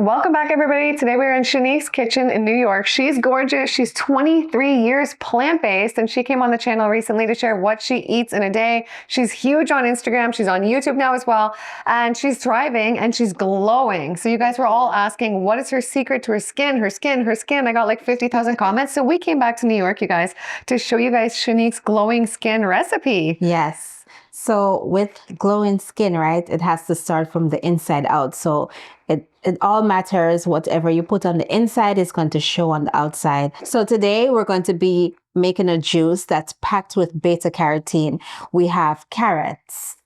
Welcome back, everybody. Today we're in Shanique's kitchen in New York. She's gorgeous. She's 23 years plant-based, and she came on the channel recently to share what she eats in a day. She's huge on Instagram. She's on YouTube now as well, and she's thriving and she's glowing. So you guys were all asking, what is her secret to her skin, her skin, her skin? I got like 50,000 comments. So we came back to New York, you guys, to show you guys Shanique's glowing skin recipe. Yes. So with glowing skin, right, it has to start from the inside out. So it all matters. Whatever you put on the inside is going to show on the outside. So today we're going to be making a juice that's packed with beta carotene. We have carrots,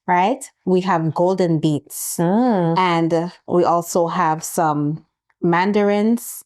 right? We have golden beets, and we also have some mandarins.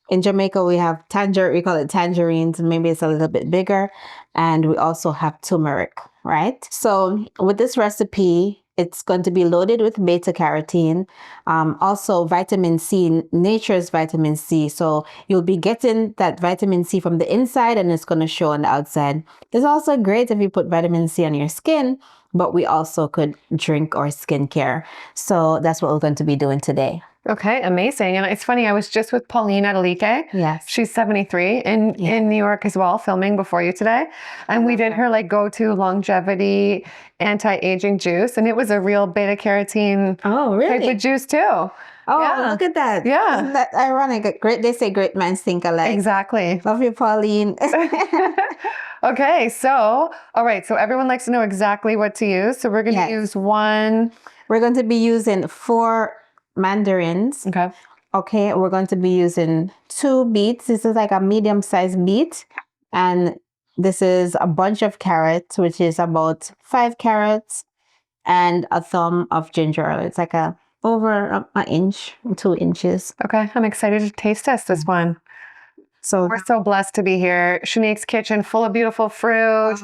In Jamaica, we have we call it tangerines. Maybe it's a little bit bigger. And we also have turmeric, right? So with this recipe, it's going to be loaded with beta carotene, also vitamin C, nature's vitamin C. So you'll be getting that vitamin C from the inside, and it's going to show on the outside. It's also great if you put vitamin C on your skin, but we also could drink our skincare. So that's what we're going to be doing today. Okay, amazing. And it's funny, I was just with Pauline at Alike. Yes. She's 73 in New York as well, filming before you today. And we did her like go-to longevity anti-aging juice. And it was a real beta carotene type of juice too. Oh, yeah. Look at that. Yeah. Isn't that ironic? Great. They say great minds think alike. Exactly. Love you, Pauline. Okay, so, all right. So everyone likes to know exactly what to use. So we're going to use one. We're going to be using 4 mandarins. Okay, we're going to be using 2 beets. This is like a medium-sized beet, and this is a bunch of carrots, which is about 5 carrots, and a thumb of ginger. It's like over an inch, 2 inches. Okay, I'm excited to taste test this one. So we're so blessed to be here. Shanique's kitchen, full of beautiful fruit.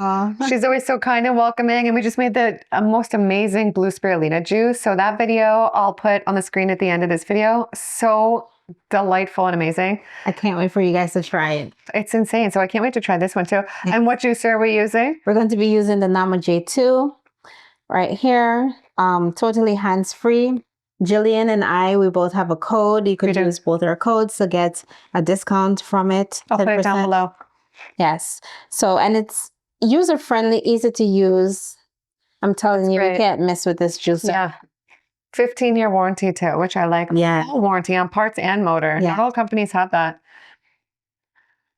She's always so kind and welcoming. And we just made the most amazing blue spirulina juice. So that video I'll put on the screen at the end of this video. So delightful and amazing. I can't wait for you guys to try it. It's insane. So I can't wait to try this one too. And what juicer are we using? We're going to be using the Nama J2 right here. Totally hands-free. Gillian and I, we both have a code. You could use both our codes to get a discount from it. I'll put it down below. Yes. So, and it's user-friendly, easy to use. I'm telling you, you can't mess with this juicer. Yeah. 15-year warranty too, which I like. Yeah. Full warranty on parts and motor. Yeah. Not all companies have that.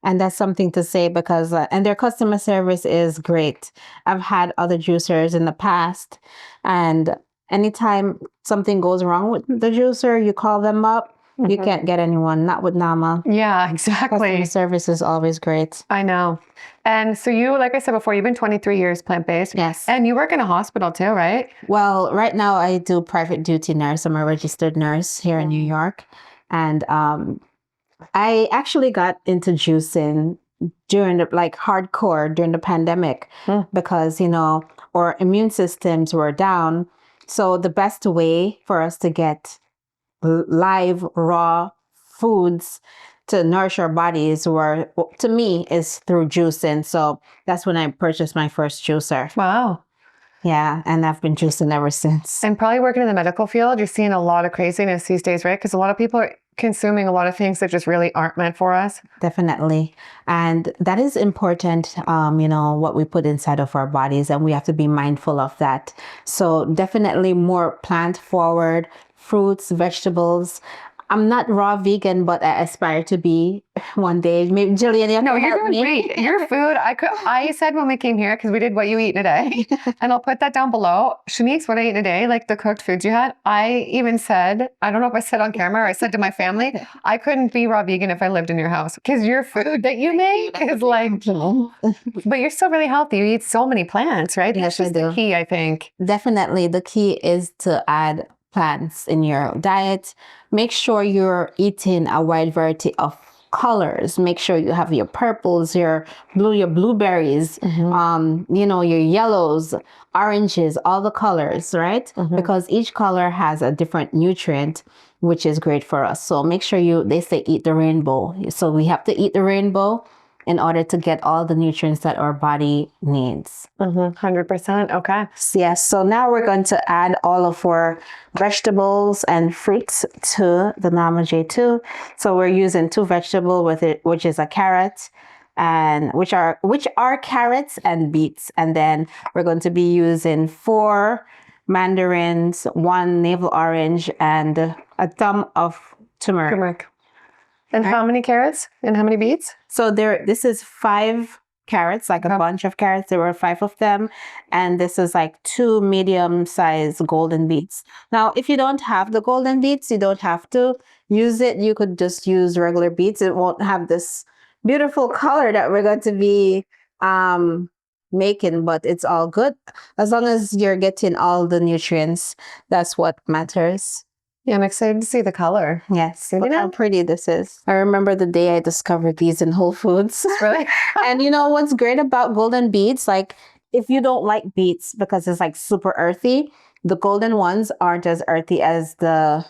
And that's something to say because, and their customer service is great. I've had other juicers in the past, and anytime something goes wrong with the juicer, you call them up. You can't get anyone, not with Nama. Yeah, exactly. Customer service is always great. I know. And so you, like I said before, you've been 23 years plant-based. Yes. And you work in a hospital too, right? Well, right now I do private duty nurse. I'm a registered nurse here in New York. And I actually got into juicing during the, like hardcore during the pandemic because, you know, our immune systems were down. So the best way for us to get live, raw foods to nourish our bodies were, to me, is through juicing. So that's when I purchased my first juicer. Wow. Yeah, and I've been juicing ever since. And probably working in the medical field, you're seeing a lot of craziness these days, right? Because a lot of people are consuming a lot of things that just really aren't meant for us. Definitely. And that is important, you know, what we put inside of our bodies, and we have to be mindful of that. So definitely more plant forward, fruits, vegetables. I'm not raw vegan, but I aspire to be one day. Maybe Gillian, you no, you're doing great. Your food, I said when we came here, because we did what you eat in a day, and I'll put that down below. Shanique's what I eat in a day, like the cooked foods you had. I even said, I don't know if I said on camera or I said to my family, I couldn't be raw vegan if I lived in your house, because your food that you make is like, but you're still really healthy. You eat so many plants, right? Yes, That's just I do. the key, I think. Definitely. The key is to add plants in your diet. Make sure you're eating a wide variety of colors. Make sure you have your purples, your blueberries, you know, your yellows, oranges, all the colors, right? Because each color has a different nutrient, which is great for us. So make sure they say eat the rainbow. So we have to eat the rainbow in order to get all the nutrients that our body needs. 100%. Okay. Yes, so now we're going to add all of our vegetables and fruits to the 𝒔𝒂𝒗𝒆. So we're using 2 vegetables with it, which is a carrot, and which are carrots and beets. And then we're going to be using 4 mandarins, 1 navel orange, and a thumb of turmeric. Turmeric. And how many carrots and how many beets? So this is 5 carrots, like a bunch of carrots. There were 5 of them, and this is like 2 medium-sized golden beets. Now, if you don't have the golden beets, you don't have to use it. You could just use regular beets. It won't have this beautiful color that we're going to be making, but it's all good as long as you're getting all the nutrients. That's what matters. Yeah, I'm excited to see the color. Yes, look how pretty this is. I remember the day I discovered these in Whole Foods. Really? And you know what's great about golden beets? Like, if you don't like beets because it's like super earthy, the golden ones aren't as earthy as the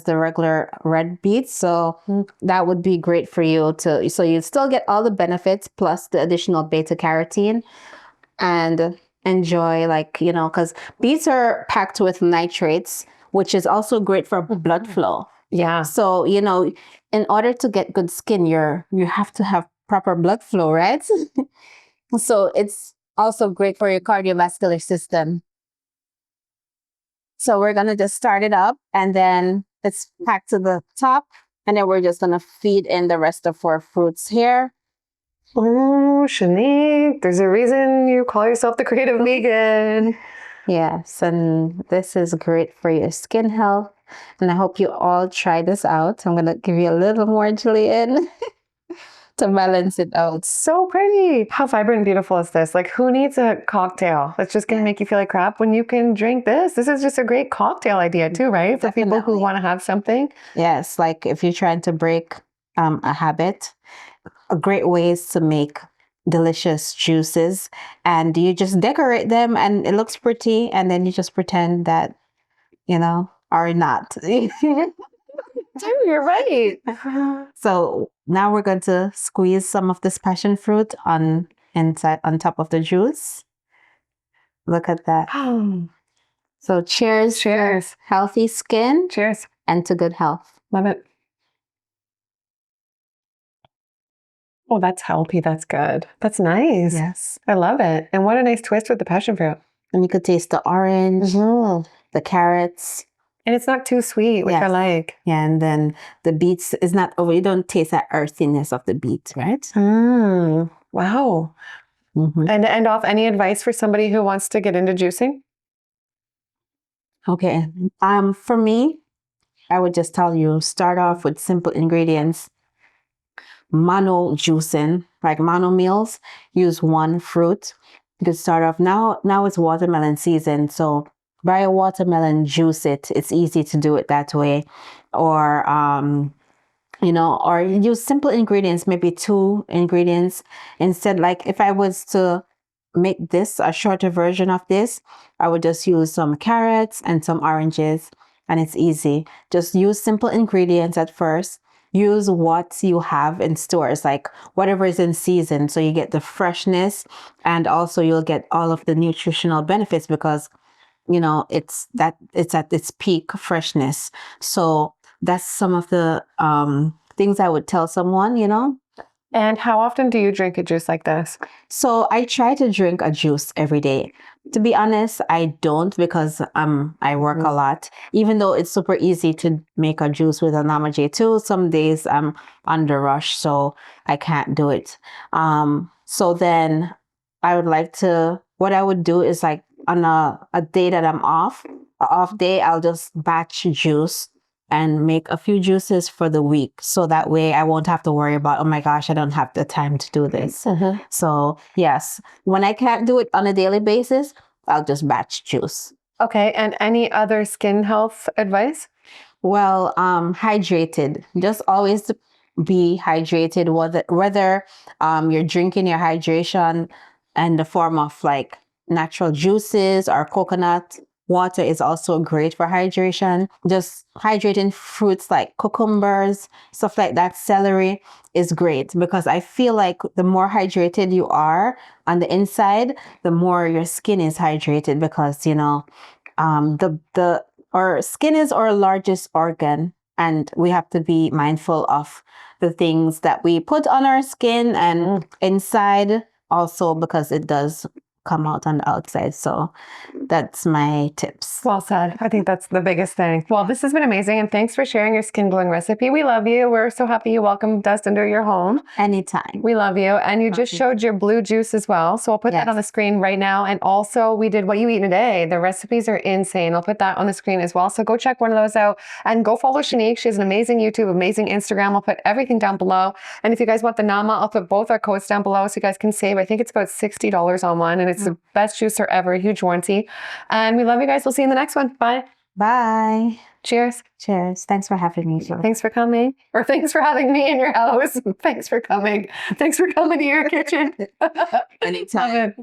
regular red beets. So that would be great for you to, so you still get all the benefits plus the additional beta carotene and enjoy, like, you know, because beets are packed with nitrates, which is also great for blood flow. Yeah. So, you know, in order to get good skin, you have to have proper blood flow, right? So it's also great for your cardiovascular system. So we're going to just start it up, and then it's packed to the top, and then we're just going to feed in the rest of our fruits here. Oh, Shanique, there's a reason you call yourself the creative vegan. Yes, and this is great for your skin health. And I hope you all try this out. I'm going to give you a little more, Gillian, to balance it out. So pretty. How vibrant and beautiful is this? Like, who needs a cocktail that's just going to make you feel like crap when you can drink this? This is just a great cocktail idea too, right? For people who want to have something. Yes, like if you're trying to break a habit, a great way is to make delicious juices, and you just decorate them and it looks pretty, and then you just pretend that, you know, or not. You're right. So now we're going to squeeze some of this passion fruit on top of the juice. Look at that. So cheers. Cheers. To healthy skin. Cheers. And to good health. Love it. Oh, that's healthy. That's good. That's nice. Yes. I love it. And what a nice twist with the passion fruit. And you could taste the orange, the carrots. And it's not too sweet, which I like. Yeah, and then the beets is not over. You don't taste that earthiness of the beets, right? Wow. And to end off, any advice for somebody who wants to get into juicing? Okay. For me, I would just tell you, start off with simple ingredients. Mono juicing, like mono meals, use 1 fruit. You could start off now it's watermelon season, so buy a watermelon, juice it. It's easy to do it that way. Or you know, or use simple ingredients, maybe 2 ingredients instead. Like if I was to make this a shorter version of this, I would just use some carrots and some oranges, and it's easy. Just use simple ingredients at first. Use what you have in stores, like whatever is in season, so you get the freshness, and also you'll get all of the nutritional benefits because, you know, it's at its peak freshness. So that's some of the things I would tell someone, you know. And how often do you drink a juice like this? So I try to drink a juice every day. To be honest, I don't, because I work a lot. Even though it's super easy to make a juice with a 𝒔𝒂𝒗𝒆, some days I'm under rush, so I can't do it. So then I would like to, what I would do is, like, on a day that I'm off, an off day, I'll just batch juice and make a few juices for the week. So that way I won't have to worry about, oh my gosh, I don't have the time to do this. So yes, when I can't do it on a daily basis, I'll just batch juice. Okay, and any other skin health advice? Well, hydrated. Just always be hydrated, whether you're drinking your hydration in the form of like natural juices or coconut water is also great for hydration. Just hydrating fruits like cucumbers, stuff like that, celery is great, because I feel like the more hydrated you are on the inside, the more your skin is hydrated, because, you know, our skin is our largest organ, and we have to be mindful of the things that we put on our skin and inside also, because it does come out on the outside. So that's my tips. Well said. I think that's the biggest thing. Well, this has been amazing, and thanks for sharing your skin glowing recipe. We love you. We're so happy you welcomed us into your home. Anytime. We love you. And you just showed your blue juice as well. So I'll put that on the screen right now. And also we did what you eat in a day. The recipes are insane. I'll put that on the screen as well. So go check one of those out and go follow Shanique. She has an amazing YouTube, amazing Instagram. I'll put everything down below. And if you guys want the Nama, I'll put both our codes down below so you guys can save. I think it's about $60 on one, and it's the best juicer ever. Huge warranty. And we love you guys. We'll see you in the next one. Bye. Bye. Cheers. Cheers. Thanks for having me. Thanks for coming. Or thanks for having me in your house. Thanks for coming. Thanks for coming to your kitchen. Anytime.